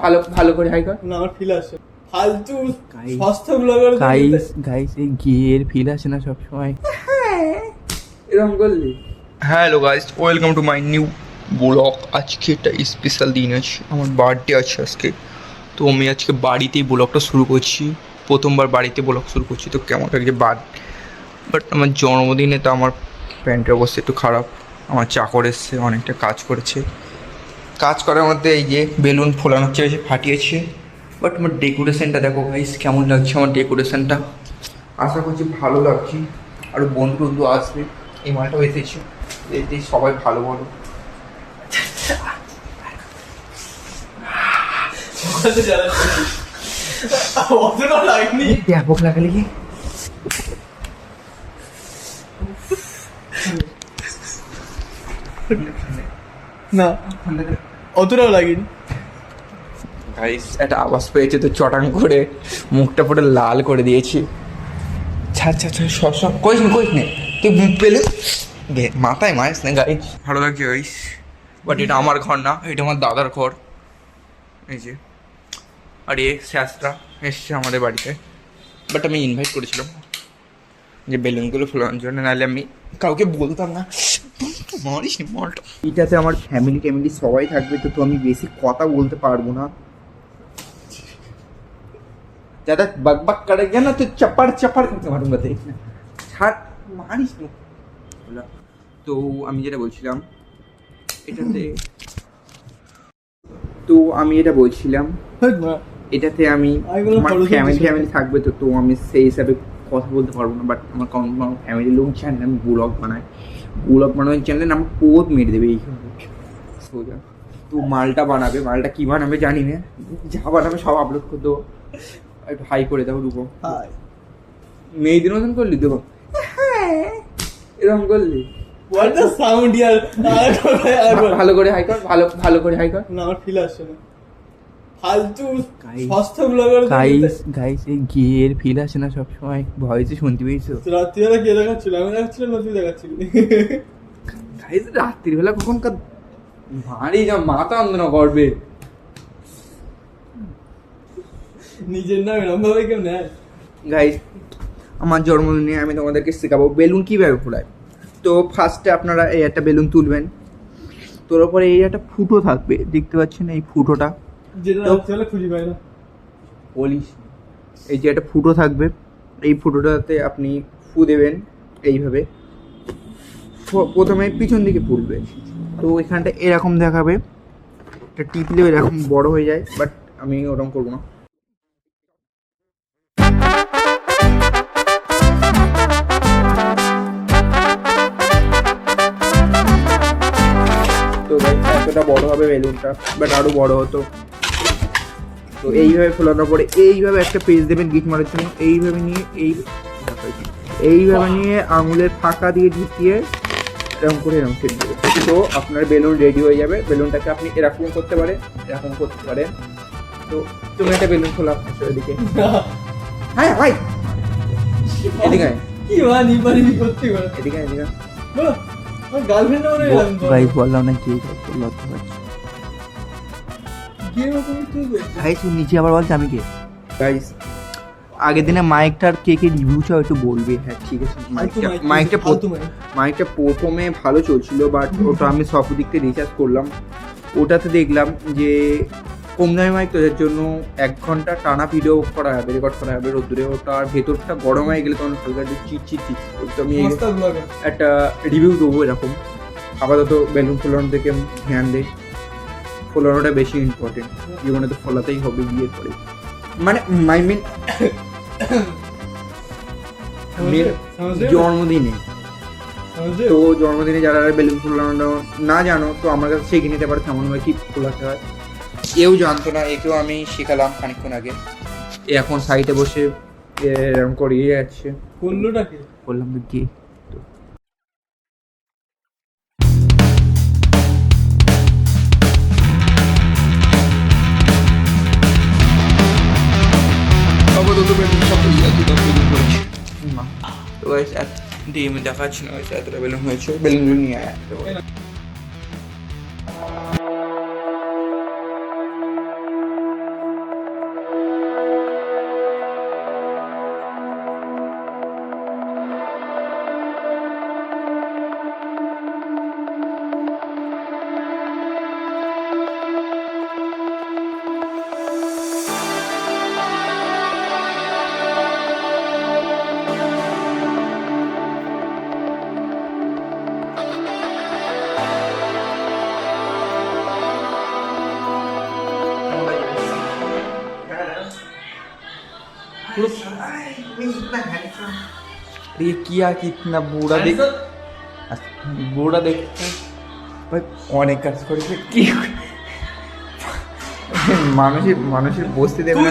ভালো ভালো করে হাই কর না আমার ফিল আসে ফালতু সস্তা ব্লগার গাইস এই গিয়ের ফিল আসে না সব সময় এরকম করলি। Hello guys, welcome to my new blog. আজকে একটা স্পেশাল দিন আছে, আমার বার্থডে আছে আজকে। তো আমি আজকে বাড়িতেই ব্লগটা শুরু করছি, প্রথমবার বাড়িতে ব্লগ শুরু করছি। তো কেমন লাগছে বাট আমার জন্মদিনে তো আমার প্যান্টের অবস্থা একটু খারাপ। আমার চাকর এসছে, অনেকটা কাজ করেছে। কাজ করার মধ্যে এই যে বেলুন ফোলানোর চেয়ে ফাটিয়েছে। বাট আমার ডেকোরেশনটা দেখো গাইস, কেমন লাগছে আমার ডেকোরেশনটা। আশা করছি ভালো লাগছে। আরও বন্ধু আসবে, এই মালটাও এসেছে, এতে সবাই ভালো বলো। ব্যাপক লাগালে কি না অতটাও লাগেনি গাইস। একটা আওয়াজ পেয়েছে তো চটাং করে মুখটা পুরো লাল করে দিয়েছি। আচ্ছা সব কইস নে তুই মুখ পেলে মাথায় মারিস না গাইস। ভালো লাগছে গাইস, বাট এটা আমার ঘর না, এটা আমার দাদার ঘর। এই যে আর এ স্যাসরা এসছে আমাদের বাড়িতে, বাট আমি ইনভাইট করেছিলাম যে বেলুনগুলো ফোলানোর জন্য, নাহলে আমি কাউকে বলতাম না। মারিস নি মলটা। এটাতে আমার ফ্যামিলি সবাই থাকবে, তো আমি বেশি কথা বলতে পারবো না। ज़्यादा बक करेगा ना तो चपड़ करके मारूंगा देख ना। ছাড় মারিস না। তো আমি যেটা বলছিলাম এটাতে আমি ফ্যামিলি থাকবে, তো আমি সেই হিসাবে কথা বলতে পারবো না। বাট আমার ফ্যামিলির লোক জানে আমি ব্লগ বানানোর চ্যানেলে আমার পোদ মেরে দেবে এইখানে সোজা। তো মালটা কি বানাবে জানি না, যা বানাবে সব আপলোড করে দেবো। একটু হাই করে দাও রূপম। মেয়েদের মতন করলি তো, এরকম করলি। হোয়াট দ্য সাউন্ড ইয়ার। ভালো করে হাই কর, ভালো করে হাই কর। না আমার ফিল আসে না, ফালতু সস্তা ব্লগার। গাইস এই গিয়ের ফিল আসে না সব সময়, ভয়েসে শুনতে পেয়েছো? রাত্রিবেলা কে দেখাচ্ছিল? আমি দেখাচ্ছিলাম না তুই দেখাচ্ছিলি? গাইস রাত্রিবেলা কখনকার ভারী যা মাথা আন্দোলন করবে নিজের নাম এরকম ভাবে কেউ নেয়? গাইস আমার জন্মদিনে আমি তোমাদেরকে শেখাবো বেলুন কীভাবে ফোলায়। তো ফার্স্টে আপনারা এই একটা বেলুন তুলবেন, তোলার পরে এই একটা ফুটো থাকবে, দেখতে পাচ্ছেন এই ফুটোটা, যেটা রাত্রিবেলা খুঁজে পাই না বলিস। এই যে একটা ফুটো থাকবে, এই ফুটোটাতে আপনি ফু দেবেন এইভাবে। প্রথমে পিছন দিকে ফুলবে, তো এখানটা এরকম দেখাবে, এটা টিপলেও এরকম বড় হয়ে যায়, বাট আমি ওরকম করবো না। তো এতটা বড় হবে বেলুনটা, বাট আরো বড় হতো। তো এইভাবে ফোলানোর পরে এইভাবে একটা পেজ দেবেন গিট মারার জন্য। এইভাবে নিয়ে আঙুলের ফাঁকা দিয়ে ঢুকিয়ে এরকম করে এরকম ফেলে দেবে। তো আপনার বেলুন রেডি হয়ে যাবে। বেলুনটাকে আপনি এরকম করতে পারেন, এরকম করতে পারেন। তো তুমি একটা বেলুন খোলা এদিকে। হ্যাঁ ভাই এদিকে কি করতে পারে এদিকে আমার গার্লফ্রেন্ড মনে হয় গাইস বললাম না কি লজ্জা পাচ্ছি। গাইস নিচে আবার বলছে আমি কে। গাইস আগের দিনে মাইকটার কে রিভিউ চাও একটু বলবে। হ্যাঁ ঠিক আছে, মাইকটা প্রথমে ভালো চলছিল, বাট ওটা আমি সব দিক থেকে রিচার্জ করলাম। ওটাতে দেখলাম যে কম দামি মাইক, তো এর জন্য 1 ঘন্টা টানা ভিডিও করা যাবে, রেকর্ড করা যাবে রোদ্দুরে। ওটার ভেতরটা গরম হয়ে গেলে তখন হালকা চিট। তো আমি একটা রিভিউ দেবো এরকম। আপাতত বেলুন ফোলানোর দিকে ধ্যান দেয়, ফোলানোটা বেশি ইম্পর্টেন্ট। জীবনে তো ফোলাতেই হবে বিয়ের পরে, মানে জন্মদিনে। তো জন্মদিনে যারা বেলুন ফোলানো না জানো, তো আমার কাছে শিখে নিতে পারে কেমনভাবে কি ফোলাতে হয়। কেউ জানতো না, একেও আমি শেখালাম খানিকক্ষণ আগে। এখন সাইডে বসে এরকম করিয়ে যাচ্ছে। বললাম তো কি তো ডিম দেখাচ্ছি না হয়েছে, এতটা বেলুন হয়েছে, বেলুনগুলো নিয়ে আয়। ये किया कितना बुरा देख বুড়া দেখতে ভাই অনেক কাজ করেছে কি মানুষের বসতে দেবে না,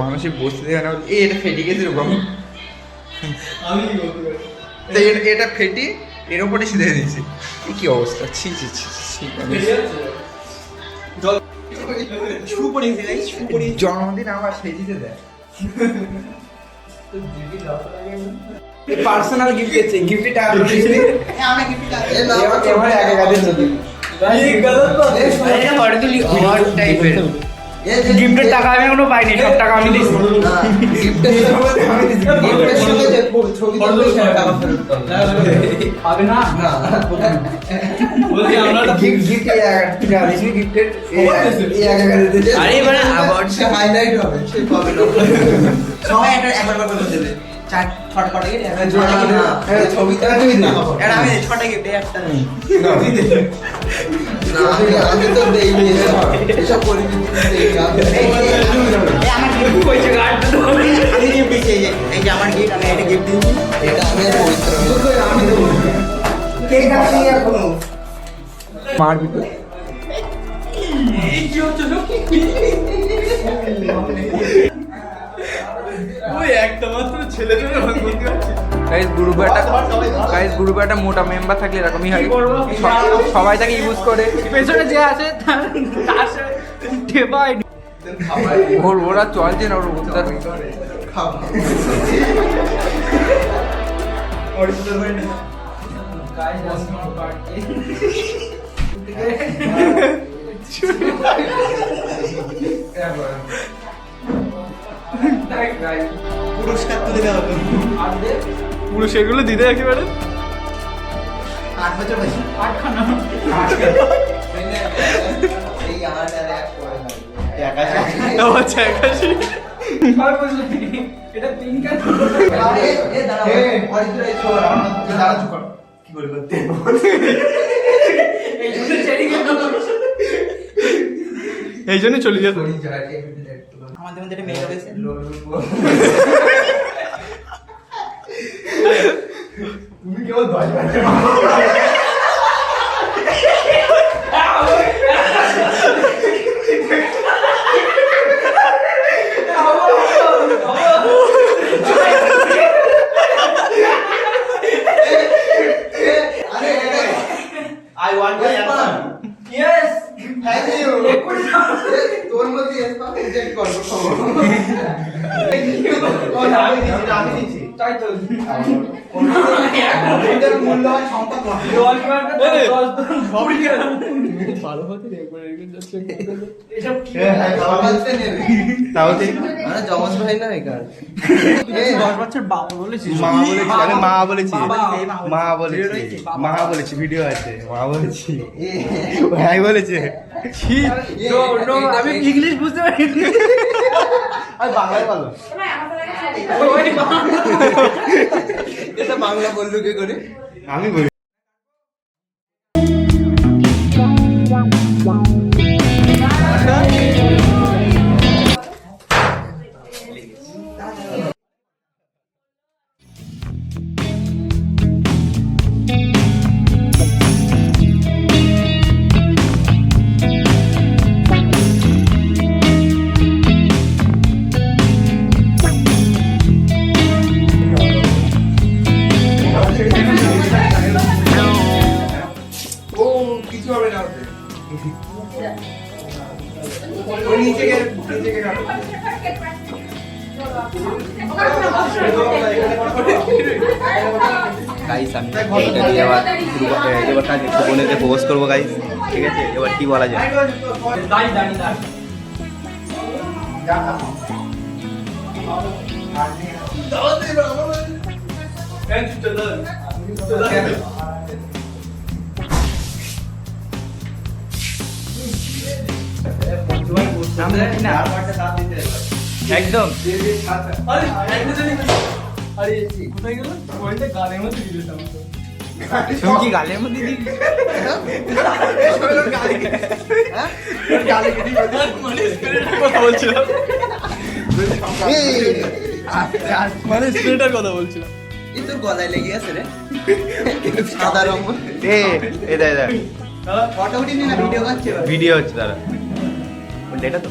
মানুষের বসতে দেবে না। এটা ফেটে গেছে এরকম, এটা ফেটে এর উপরে সিধে দিয়েছে। কি অবস্থা, ছি ছি ছি ছি। জন্মদিন আমার সেজিতে দেয়, পার্সোনাল গিফট দিয়েছে, গিফট টাকা দিয়েছে আমি গিফট টাকা এবার একা কাদের যদি এই গলত তো এটা হরদুলি হট টাইপের গিফটের টাকা আমি কোনো পাইনি, সব টাকা আমি দিয়েছি। গিফটের সময় আমি দিয়েছি, গিফটের সঙ্গে যে ছবি তুলে টাকা ফেরত পাবে না। না বলছি আমরা গিফট টাকা দিয়েছি, গিফটের এই একা কাদের দিয়েছে। আরে মানে আবার সে হাইলাইট হবে, সে পাবে না। সবাই একটা একবার করে দেবে, চার ছটা গিফট একটা ছবিটা তুই না, এটা আমি ছটা গিফট একটা নেই না, আমি তো দেই নি এসব করি এই আমার গিফট কইছে গার্ড তো আমি গিফট দিছি, এই যে আমার গিফট, আমি এটা গিফট দিছি, এটা আমি পবিত্র আমি দেব কেক কাটি এখন মার ভিতর এই কি হচ্ছে ওই একটা মাত্র ছেলে জন্য বলতে পারছি। গাইস গ্রুপে একটা মোটা মেম্বার থাকলে এরকমই হয়, সবাই তাকে ইউজ করে, পেছনে যে আছে তার টেপাই ওরা চলছে না, ওর পুরস্কার তুলে দেওয়া হতো, পুরো সেগুলো দিতে একেবারে 8 বছর বয়সে 8খানা এই আমার এক করে না 81 এটা 3 কেন আরে এ দাঁড়া অরিত্র এই ছোড় আমার দাঁড়া চুপ কর কি করে করতে এই জন্য চলে যেত আমাদের মধ্যে একটা মেয়ে রয়েছে তুমি কেবল 10 minute I want to answer. Yes. Thank you. তোর মধ্যে এস পাবে রিজেক্ট করব খবর। আমি দিছি। তাই তো। এটার মূল্যবান সম্পদ নয়। 10 ভালো হতে একবার এরকম যাচ্ছে। এসব কি? খাওয়াতে নেবে। তাওতে আরে জমজ ভাই না একার। 10 বছর বাবা বলেছিস। মা বলেছি, আমি মা বলেছি ভিডিও আছে। মা বলেছি। ভাই বলেছে। ছি নো আমি ইংলিশ বুঝতে পারি না। আর বাংলায় বলো। এটা বাংলা বললো কি করে? আমি বলি গাইস আমি এইটা দিয়ে এবার কাজ বোনেতে প্রপোজ করবো গাইস, ঠিক আছে? এবার কি বলা যায়? একদম তুমি কি গালের মধ্যে মানে স্প্রেটার কথা বলছিলাম। তোর গলায় লেগে আছে রে সাদা রঙ। ফটো উঠিনি না, ভিডিও করছে, ভিডিও হচ্ছে। দাঁড়া, এটা তো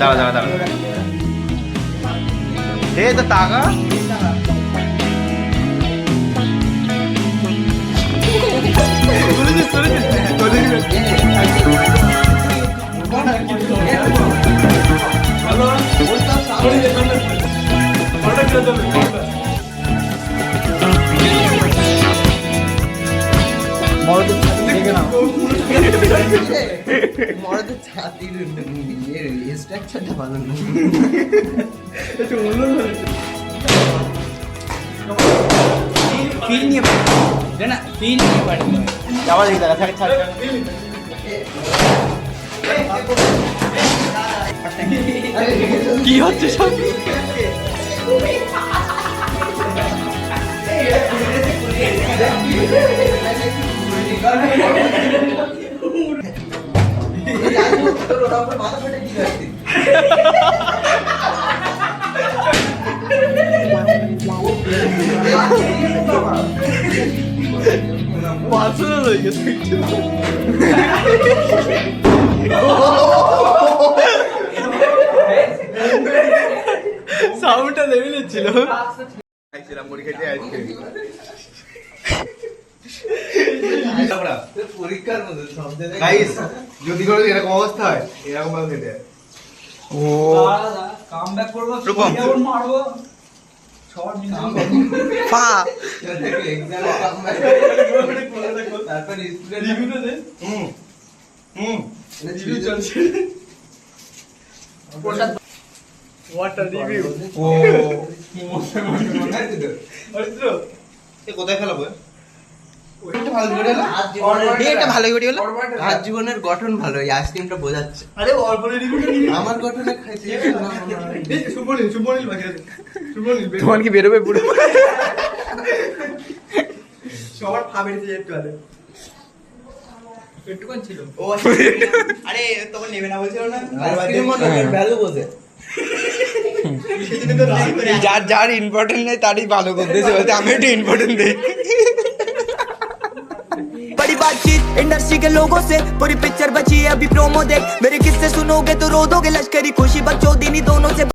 দাঁড়া দাঁড়া দাঁড়া, এই তো টাকা মরদের ছাতির স্ট্রাকচারটা ভালো না। ফিল নিয়ে পারি না, ফিল নিয়ে পারি না। যাওয়া দেখি দাদা, ছাড় ছাড়। কি হচ্ছে সব? সাউন্ডটা লেভেল ছিল। যদি করে এরকম অবস্থা হয়, এরকম ভাবে খেতে হয়। কোথায় খেলাবো? হাত জীবনের গঠন ভালো, এই আইসক্রিমটা বোঝাচ্ছে। আমার গঠনে খাইতে তোমার কি বেরোবে পুরো? সবার ফাবেরিতে একটু আলে একটুখান ছিল। ও আরে তোমার নেবে না বলছিল না, ভ্যালু বোঝে। যার যার ইম্পর্টেন্ট নেই তারই ভালো করতেছে, বলতে আমি একটু ইম্পর্টেন্ট দিই। बड़ी बातचीत इंडस्ट्री के लोगों से, पूरी पिक्चर बची है अभी प्रोमो देख, मेरे किस्से सुनोगे तो रो दोगे, लश्करी खुशी बकचोदी दोनों से।